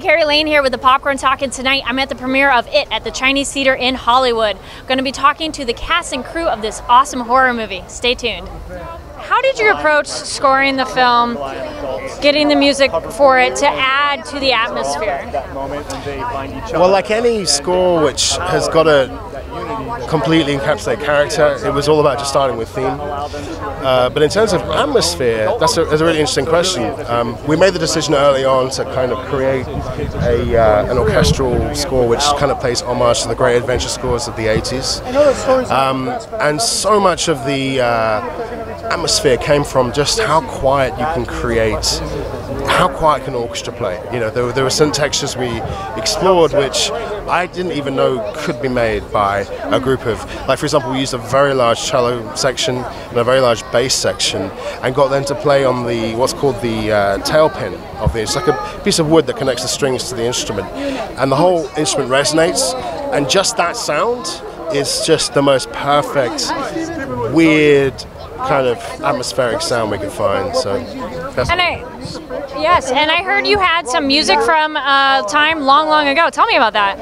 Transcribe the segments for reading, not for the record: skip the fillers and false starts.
Kari Lane here with the Popcorn Talk, and tonight I'm at the premiere of It at the Chinese Theater in Hollywood. I'm going to be talking to the cast and crew of this awesome horror movie. Stay tuned. How did you approach scoring the film, getting the music for it to add to the atmosphere? Well, like any score which has got to completely encapsulate character, it was all about just starting with theme. But in terms of atmosphere, that's a really interesting question. We made the decision early on to kind of create an orchestral score which kind of plays homage to the great adventure scores of the 80s. And so much of the atmosphere came from just how quiet you can create, how quiet can an orchestra play. You know, there were some textures we explored which I didn't even know could be made by a group of, like for example, we used a very large cello section and a very large bass section and got them to play on the, what's called the tailpin of it. It's like a piece of wood that connects the strings to the instrument. And the whole instrument resonates, and just that sound is just the most perfect, weird, kind of atmospheric sound we could find. So yes, and I heard you had some music from a time long ago. Tell me about that.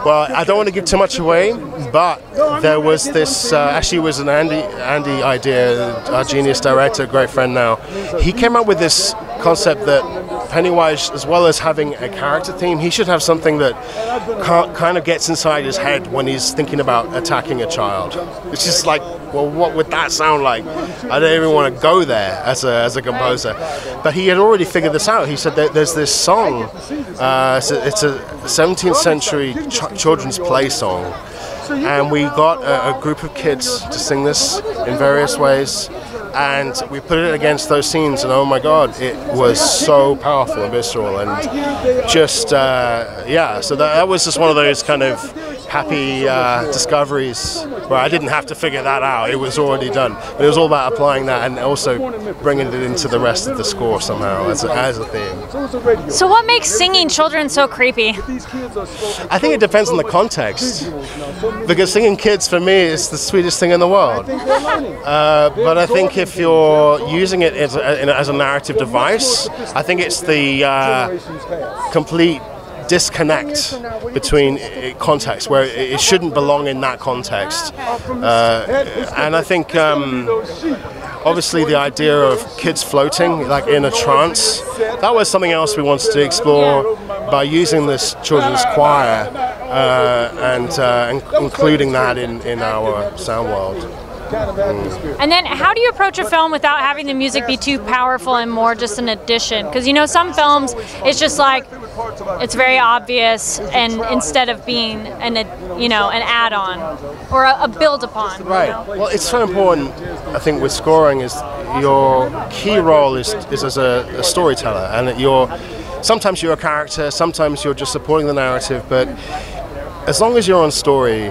Well, I don't want to give too much away, but there was this, actually it was an Andy idea, our genius director, great friend now. He came up with this concept that Pennywise, as well as having a character theme, he should have something that kind of gets inside his head when he's thinking about attacking a child. It's just like, well, what would that sound like? I don't even want to go there as a composer. But he had already figured this out. He said that there's this song, it's a 17th century children's play song, and we got a group of kids to sing this in various ways. And we put it against those scenes, and oh my God, it was so powerful and visceral, and just, yeah, so that was just one of those kind of happy discoveries where I didn't have to figure that out, it was already done. But it was all about applying that and also bringing it into the rest of the score somehow as a theme. So what makes singing children so creepy? I think it depends on the context, because singing kids for me is the sweetest thing in the world. But I think if you're using it as a narrative device, I think it's the complete disconnect between context, where it shouldn't belong in that context. And I think obviously the idea of kids floating like in a trance, that was something else we wanted to explore by using this children's choir and including that in our sound world. And then how do you approach a film without having the music be too powerful and more just an addition? Because you know, some films it's just like it's very obvious, and instead of being an add-on or a build-upon. Right. Well, it's so important, I think, with scoring is your key role is as a storyteller, and sometimes you're a character, sometimes you're just supporting the narrative, but as long as you're on story,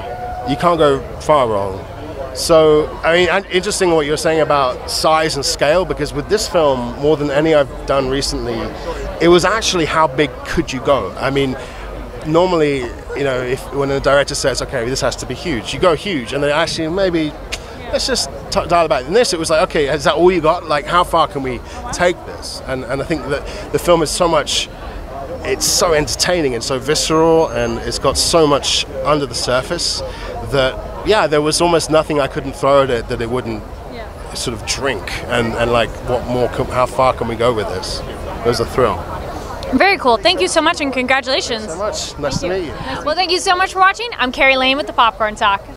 you can't go far wrong. So, I mean, interesting what you're saying about size and scale, because with this film, more than any I've done recently, it was actually how big could you go? I mean, normally, you know, when a director says, okay, this has to be huge, you go huge, and then actually maybe, let's just dial it back. In this, it was like, okay, is that all you got? Like, how far can we take this? And I think that the film is so much, it's so entertaining and so visceral, and it's got so much under the surface that, yeah, there was almost nothing I couldn't throw at it that it wouldn't sort of drink, and like, what more, how far can we go with this? It was a thrill. Very cool. Thank you so much, and congratulations. Thank you so much. Nice to meet you. Well, thank you so much for watching. I'm Kari Lane with the Popcorn Talk.